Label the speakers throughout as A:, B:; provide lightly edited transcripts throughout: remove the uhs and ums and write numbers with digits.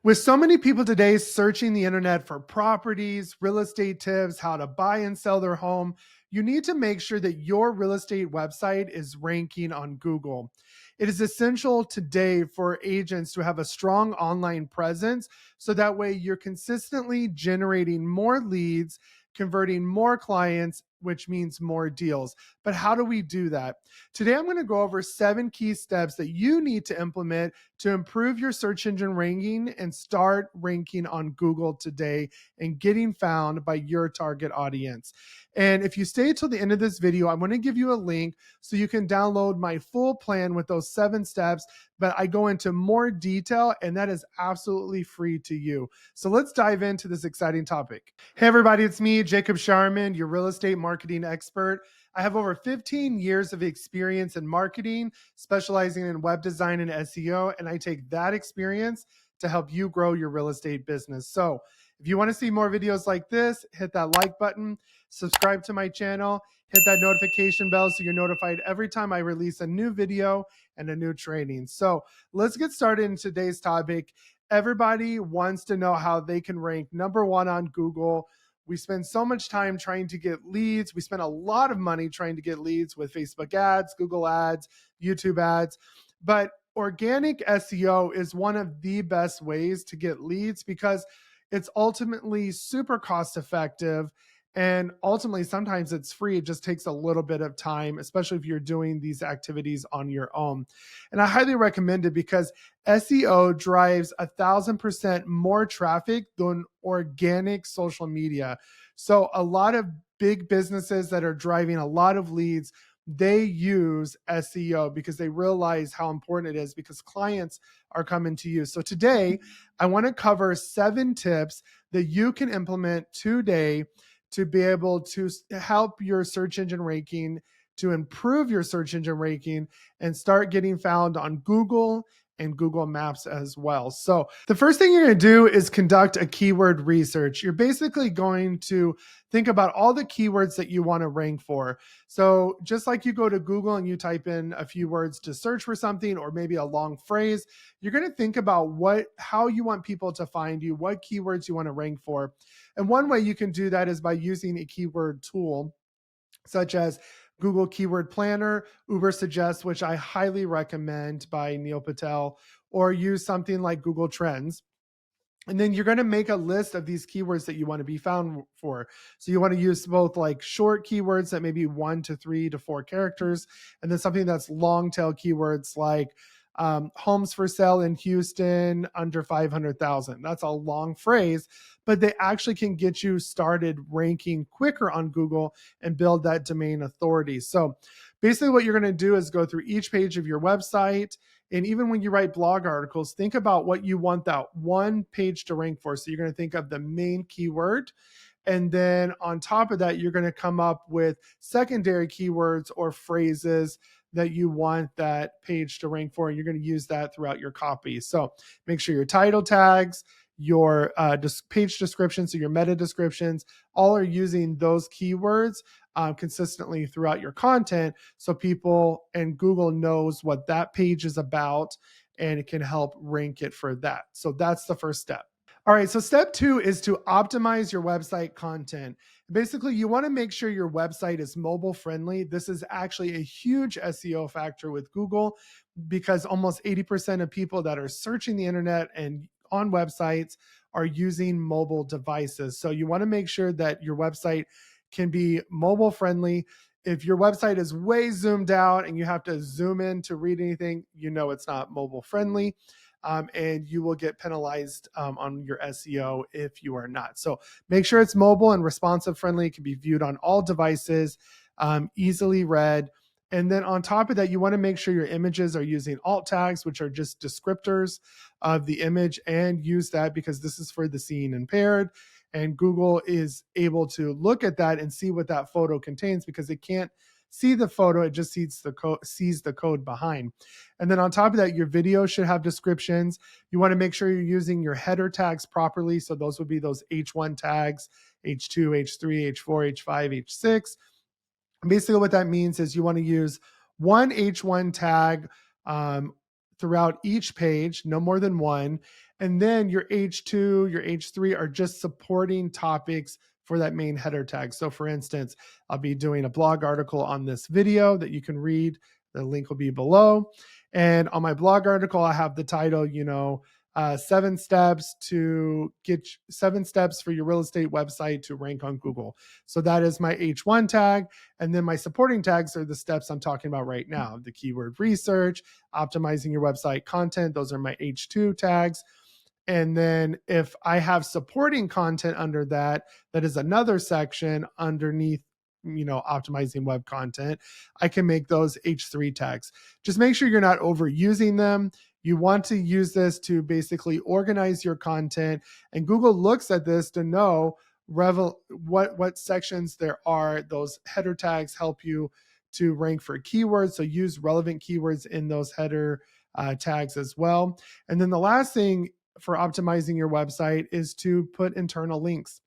A: With so many people today searching the internet for properties, real estate tips, how to buy and sell their home, you need to make sure that your real estate website is ranking on Google. It is essential today for agents to have a strong online presence so that way you're consistently generating more leads, converting more clients, which means more deals. But how do we do that? Today, I'm going to go over 7 key steps that you need to implement to improve your search engine ranking and start ranking on Google today and getting found by your target audience. And if you stay till the end of this video, I'm going to give you a link so you can download my full plan with those 7 steps, but I go into more detail and that is absolutely free to you. So let's dive into this exciting topic. Hey everybody, it's me, Jacob Shireman, your real estate marketing expert. I have over 15 years of experience in marketing, specializing in web design and SEO, and I take that experience to help you grow your real estate business. So if you want to see more videos like this, hit that like button, subscribe to my channel, hit that notification bell so you're notified every time I release a new video and a new training. So let's get started in today's topic. Everybody wants to know how they can rank #1 on Google. We spend so much time trying to get leads. We spend a lot of money trying to get leads with Facebook ads, Google ads, YouTube ads. But organic SEO is one of the best ways to get leads because it's ultimately super cost effective. And ultimately, sometimes it's free. It just takes a little bit of time, especially if you're doing these activities on your own. And I highly recommend it because SEO drives 1,000% more traffic than organic social media. So a lot of big businesses that are driving a lot of leads, they use SEO because they realize how important it is because clients are coming to you. So today, I want to cover 7 tips that you can implement today to be able to help your search engine ranking, to improve your search engine ranking, and start getting found on Google and Google Maps as well. So the first thing you're going to do is conduct a keyword research. You're basically going to think about all the keywords that you want to rank for. So just like you go to Google and you type in a few words to search for something or maybe a long phrase, you're going to think about how you want people to find you, what keywords you want to rank for. And one way you can do that is by using a keyword tool such as Google Keyword Planner, Ubersuggest, which I highly recommend by Neil Patel, or use something like Google Trends. And then you're going to make a list of these keywords that you want to be found for. So you want to use both like short keywords that maybe 1 to 3 to 4 characters, and then something that's long tail keywords like homes for sale in Houston under 500,000. That's a long phrase, but they actually can get you started ranking quicker on Google and build that domain authority. So basically what you're going to do is go through each page of your website. And even when you write blog articles, think about what you want that one page to rank for. So you're going to think of the main keyword. And then on top of that, you're going to come up with secondary keywords or phrases that you want that page to rank for. And you're going to use that throughout your copy. So make sure your title tags, your page descriptions, so your meta descriptions, all are using those keywords consistently throughout your content. So people and Google knows what that page is about and it can help rank it for that. So that's the first step. All right, so step 2 is to optimize your website content. Basically, you want to make sure your website is mobile friendly. This is actually a huge SEO factor with Google because almost 80% of people that are searching the internet and on websites are using mobile devices. So you want to make sure that your website can be mobile friendly. If your website is way zoomed out and you have to zoom in to read anything, you know it's not mobile friendly. And you will get penalized on your SEO if you are not. So make sure it's mobile and responsive friendly. It can be viewed on all devices, easily read. And then on top of that, you want to make sure your images are using alt tags, which are just descriptors of the image, and use that because this is for the seeing impaired. And Google is able to look at that and see what that photo contains because it can't see the photo, it just sees the code behind. And then on top of that, your video should have descriptions. You want to make sure you're using your header tags properly. So those would be those H1 tags, H2, H3, H4, H5, H6. Basically what that means is you want to use one H1 tag throughout each page, no more than one. And then your H2, your H3 are just supporting topics for that main header tag. So for instance, I'll be doing a blog article on this video that you can read. The link will be below. And on my blog article, I have the title, 7 steps for your real estate website to rank on Google. So that is my H1 tag. And then my supporting tags are the steps I'm talking about right now: the keyword research, optimizing your website content. Those are my H2 tags. And then if I have supporting content under that, that is another section underneath, optimizing web content, I can make those H3 tags. Just make sure you're not overusing them. You want to use this to basically organize your content. And Google looks at this to know what sections there are. Those header tags help you to rank for keywords. So use relevant keywords in those header tags as well. And then the last thing for optimizing your website is to put internal links.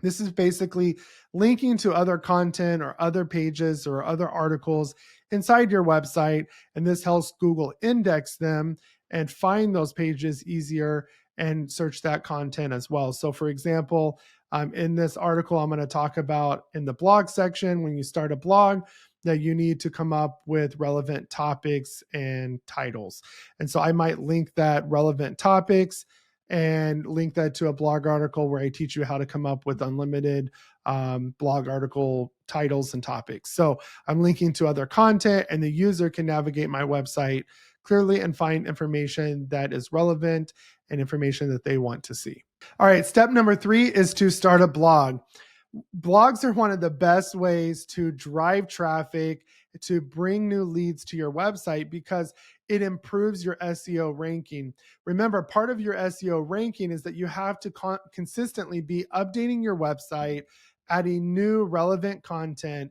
A: This is basically linking to other content or other pages or other articles inside your website. And this helps Google index them and find those pages easier and search that content as well. So for example, in this article, I'm going to talk about in the blog section, when you start a blog, that you need to come up with relevant topics and titles. And so I might link that relevant topics and link that to a blog article where I teach you how to come up with unlimited blog article titles and topics. So I'm linking to other content, and the user can navigate my website clearly and find information that is relevant and information that they want to see. All right, step number 3 is to start a blog. Blogs are one of the best ways to drive traffic, to bring new leads to your website, because it improves your SEO ranking. Remember, part of your SEO ranking is that you have to consistently be updating your website, adding new relevant content.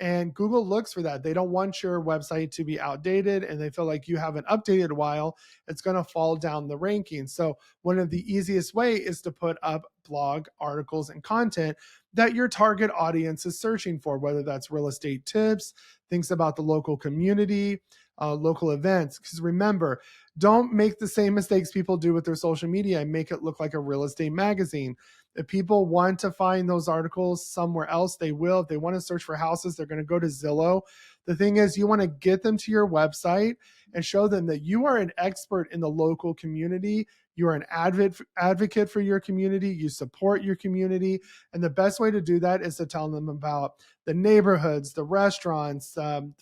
A: And Google looks for that. They don't want your website to be outdated, and they feel like you haven't updated a while, it's going to fall down the ranking. So one of the easiest way is to put up blog articles and content that your target audience is searching for, whether that's real estate tips, things about the local community, local events. Because remember, don't make the same mistakes people do with their social media and make it look like a real estate magazine. If people want to find those articles somewhere else, they will. If they want to search for houses, they're going to go to Zillow. The thing is, you want to get them to your website and show them that you are an expert in the local community. You are an advocate for your community. You support your community. And the best way to do that is to tell them about the neighborhoods, the restaurants,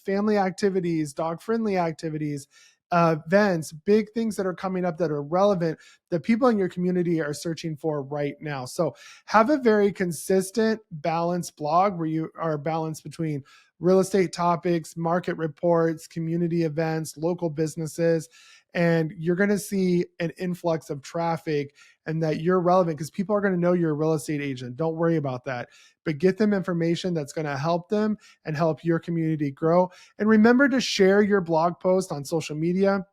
A: family activities, dog-friendly activities, events, big things that are coming up that are relevant that people in your community are searching for right now. So have a very consistent, balanced blog where you are balanced between real estate topics, market reports, community events, local businesses, and you're going to see an influx of traffic and that you're relevant because people are going to know you're a real estate agent. Don't worry about that, but get them information that's going to help them and help your community grow. And remember to share your blog post on social media.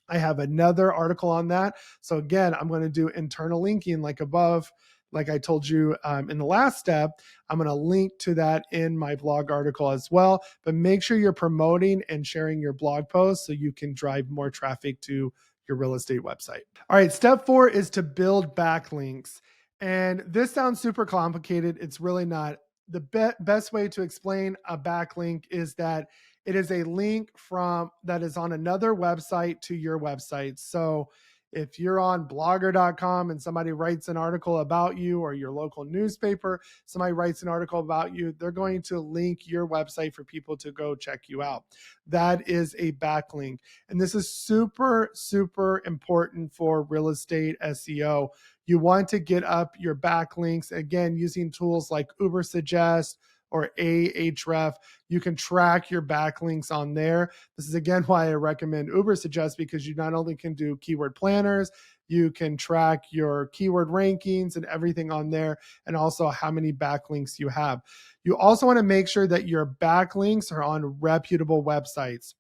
A: I have another article on that. So again, I'm going to do internal linking like above. Like I told you in the last step, I'm going to link to that in my blog article as well. But make sure you're promoting and sharing your blog posts so you can drive more traffic to your real estate website. All right, step 4 is to build backlinks. And this sounds super complicated. It's really not. The best way to explain a backlink is that it is a link from that is on another website to your website. So if you're on blogger.com and somebody writes an article about you, or your local newspaper, somebody writes an article about you, they're going to link your website for people to go check you out. That is a backlink. And this is super, super important for real estate SEO. You want to get up your backlinks, again, using tools like Ubersuggest or Ahref. You can track your backlinks on there. This is again why I recommend Ubersuggest, because you not only can do keyword planners, you can track your keyword rankings and everything on there, and also how many backlinks you have. You also want to make sure that your backlinks are on reputable websites.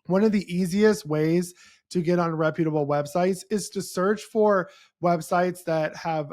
A: One of the easiest ways to get on reputable websites is to search for websites that have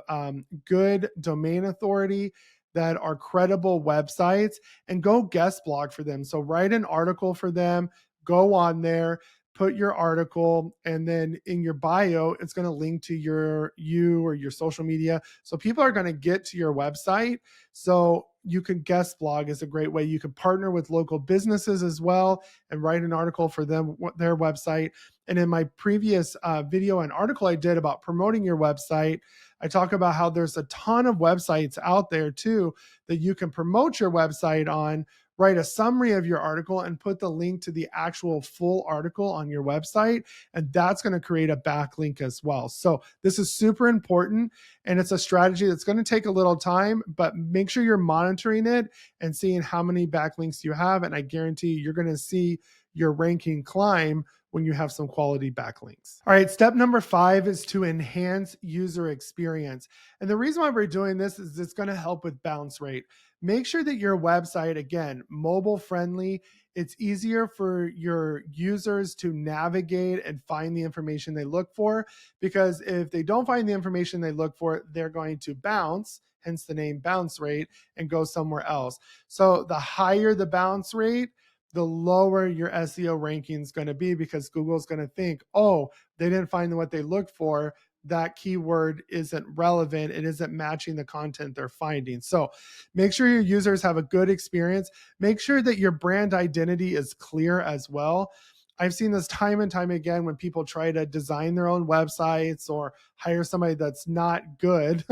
A: good domain authority, that are credible websites, and go guest blog for them. So write an article for them, go on there, put your article, and then in your bio, it's going to link to you or your social media. So people are going to get to your website. So you can guest blog is a great way. You can partner with local businesses as well and write an article for them, their website. And in my previous video and article I did about promoting your website, I talk about how there's a ton of websites out there too that you can promote your website on. Write a summary of your article and put the link to the actual full article on your website. And that's going to create a backlink as well. So this is super important. And it's a strategy that's going to take a little time, but make sure you're monitoring it and seeing how many backlinks you have. And I guarantee you're going to see your ranking climb when you have some quality backlinks. All right, step number 5 is to enhance user experience. And the reason why we're doing this is it's going to help with bounce rate. Make sure that your website, again, mobile friendly. It's easier for your users to navigate and find the information they look for, because if they don't find the information they look for, they're going to bounce, hence the name bounce rate, and go somewhere else. So the higher the bounce rate, the lower your SEO ranking is going to be, because Google's going to think, oh, they didn't find what they looked for. That keyword isn't relevant. It isn't matching the content they're finding. So make sure your users have a good experience. Make sure that your brand identity is clear as well. I've seen this time and time again when people try to design their own websites or hire somebody that's not good,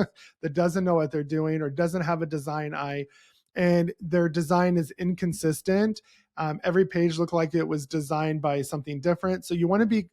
A: that doesn't know what they're doing or doesn't have a design eye, and their design is inconsistent. Every page looked like it was designed by something different. So you want to be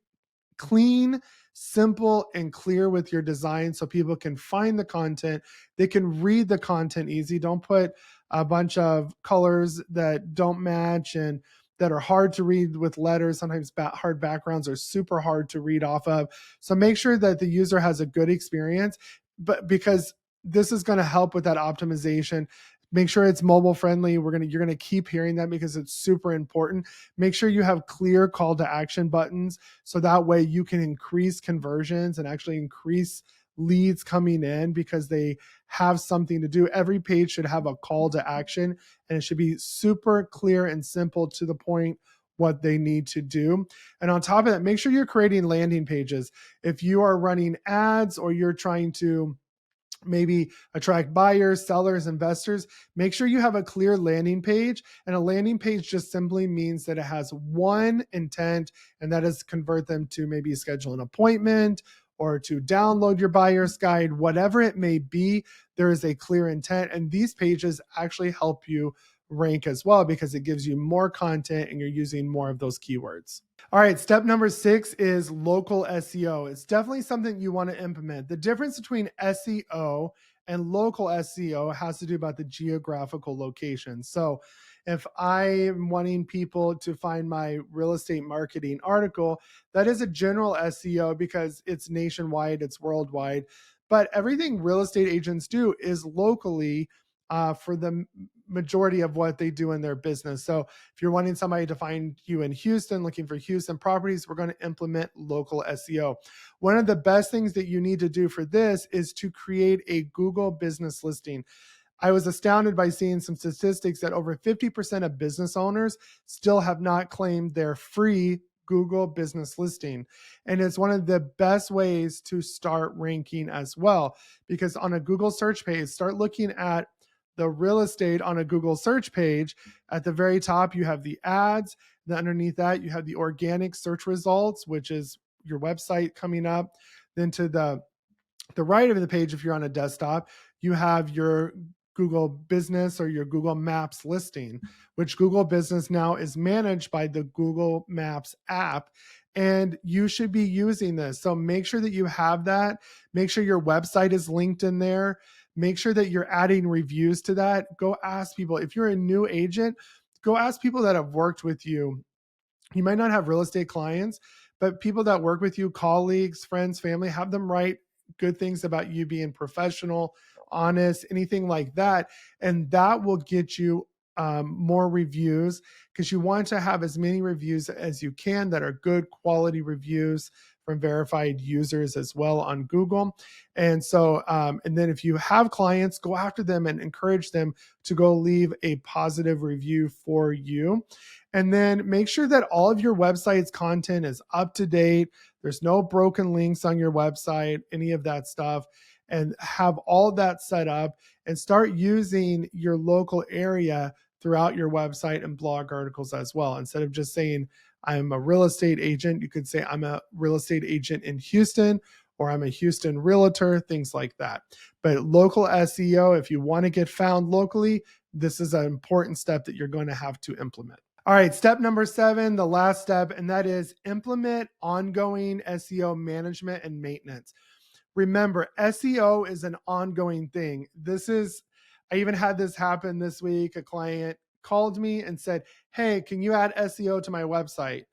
A: clean, simple, and clear with your design so people can find the content. They can read the content easy. Don't put a bunch of colors that don't match and that are hard to read with letters. Sometimes hard backgrounds are super hard to read off of. So make sure that the user has a good experience, but because this is going to help with that optimization. Make sure it's mobile friendly. You're going to keep hearing that because it's super important. Make sure you have clear call to action buttons, so that way you can increase conversions and actually increase leads coming in because they have something to do. Every page should have a call to action, and it should be super clear and simple to the point what they need to do. And on top of that, make sure you're creating landing pages. If you are running ads or you're trying to maybe attract buyers, sellers, investors, make sure you have a clear landing page. And a landing page just simply means that it has one intent, and that is convert them to maybe schedule an appointment or to download your buyer's guide, whatever it may be. There is a clear intent, and these pages actually help you rank as well because it gives you more content and you're using more of those keywords. All right, step number 6 is local SEO. It's definitely something you want to implement. The difference between SEO and local SEO has to do about the geographical location. So if I am wanting people to find my real estate marketing article, that is a general SEO because it's nationwide, it's worldwide. But everything real estate agents do is locally for the majority of what they do in their business. So if you're wanting somebody to find you in Houston, looking for Houston properties, we're going to implement local SEO. One of the best things that you need to do for this is to create a Google business listing. I was astounded by seeing some statistics that over 50% of business owners still have not claimed their free Google business listing. And it's one of the best ways to start ranking as well, because on a Google search page, start looking at the real estate on a Google search page. At the very top, you have the ads. Then underneath that, you have the organic search results, which is your website coming up. Then to the right of the page, if you're on a desktop, you have your Google Business or your Google Maps listing, which Google Business now is managed by the Google Maps app. And you should be using this. So make sure that you have that. Make sure your website is linked in there. Make sure that you're adding reviews to that. Go ask people. If you're a new agent, go ask people that have worked with you. You might not have real estate clients, but people that work with you, colleagues, friends, family, have them write good things about you being professional, honest, anything like that. And that will get you more reviews, because you want to have as many reviews as you can that are good quality reviews from verified users as well on Google. And so, and then if you have clients, go after them and encourage them to go leave a positive review for you. And then make sure that all of your website's content is up to date. There's no broken links on your website, any of that stuff. And have all that set up and start using your local area throughout your website and blog articles as well. Instead of just saying, I'm a real estate agent, you could say, I'm a real estate agent in Houston, or I'm a Houston realtor, things like that. But local SEO, if you want to get found locally, this is an important step that you're going to have to implement. All right, step number 7, the last step, and that is implement ongoing SEO management and maintenance. Remember, SEO is an ongoing thing. I even had this happen this week. A client called me and said, hey, can you add SEO to my website?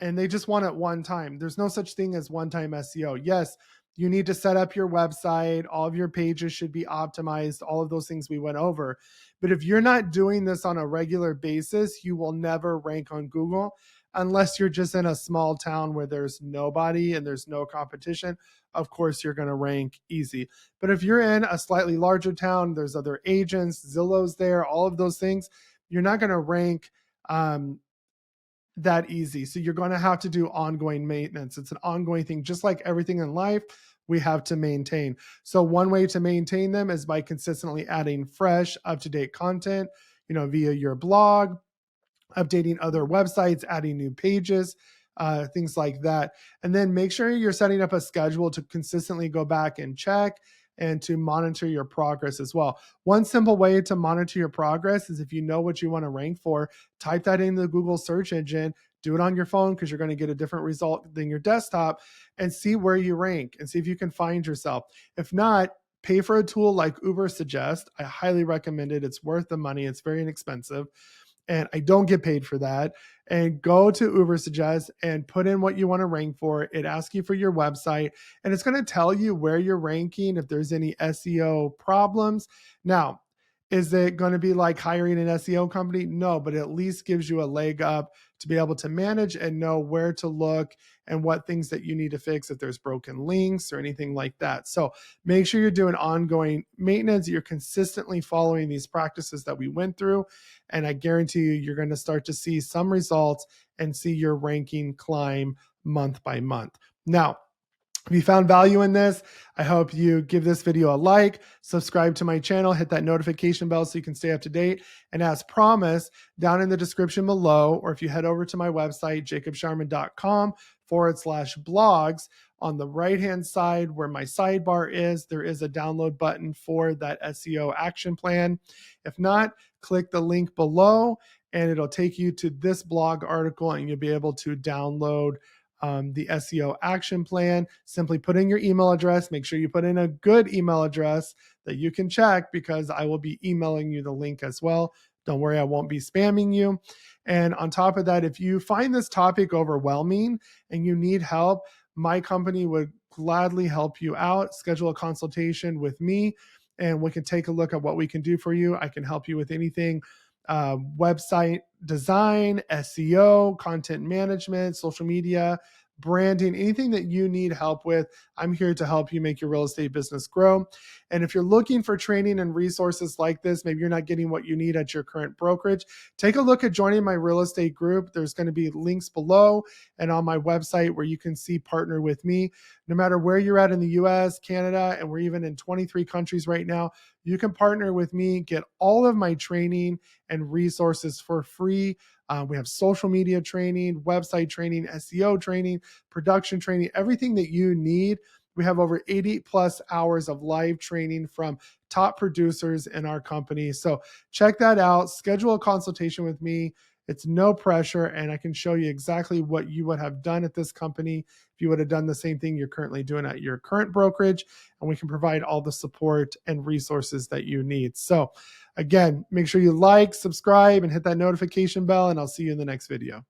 A: And they just want it one time. There's no such thing as one-time SEO. Yes, you need to set up your website. All of your pages should be optimized, all of those things we went over. But if you're not doing this on a regular basis, you will never rank on Google unless you're just in a small town where there's nobody and there's no competition. Of course, you're going to rank easy. But if you're in a slightly larger town, there's other agents, Zillow's there, all of those things, you're not going to rank that easy. So you're going to have to do ongoing maintenance. It's an ongoing thing. Just like everything in life, we have to maintain. So one way to maintain them is by consistently adding fresh, up-to-date content, via your blog, updating other websites, adding new pages, things like that. And then make sure you're setting up a schedule to consistently go back and check and to monitor your progress as well. One simple way to monitor your progress is if you know what you want to rank for, type that in the Google search engine, do it on your phone because you're going to get a different result than your desktop, and see where you rank and see if you can find yourself. If not, pay for a tool like Ubersuggest. I highly recommend it. It's worth the money. It's very inexpensive, and I don't get paid for that. And go to Ubersuggest and put in what you want to rank for. It asks you for your website, and it's going to tell you where you're ranking, if there's any SEO problems. Now, is it going to be like hiring an SEO company? No, but it at least gives you a leg up to be able to manage and know where to look and what things that you need to fix if there's broken links or anything like that. So make sure you're doing ongoing maintenance. You're consistently following these practices that we went through. And I guarantee you're going to start to see some results and see your ranking climb month by month. Now, if you found value in this, I hope you give this video a like, subscribe to my channel, hit that notification bell so you can stay up to date. And as promised, down in the description below, or if you head over to my website, jacobshireman.com/blogs, on the right-hand side where my sidebar is, there is a download button for that SEO action plan. If not, click the link below and it'll take you to this blog article and you'll be able to download the SEO action plan. Simply put in your email address. Make sure you put in a good email address that you can check because I will be emailing you the link as well. Don't worry, I won't be spamming you. And on top of that, if you find this topic overwhelming and you need help, my company would gladly help you out. Schedule a consultation with me and we can take a look at what we can do for you. I can help you with anything website design, SEO, content management, social media, branding, anything that you need help with. I'm here to help you make your real estate business grow. And if you're looking for training and resources like this, maybe you're not getting what you need at your current brokerage, take a look at joining my real estate group. There's going to be links below and on my website where you can see partner with me. No matter where you're at in the US, Canada, and we're even in 23 countries right now, you can partner with me, get all of my training and resources for free. We have social media training, website training, SEO training, production training, everything that you need. We have over 80 plus hours of live training from top producers in our company. So check that out. Schedule a consultation with me. It's no pressure, and I can show you exactly what you would have done at this company if you would have done the same thing you're currently doing at your current brokerage, and we can provide all the support and resources that you need. So again, make sure you like, subscribe, and hit that notification bell, and I'll see you in the next video.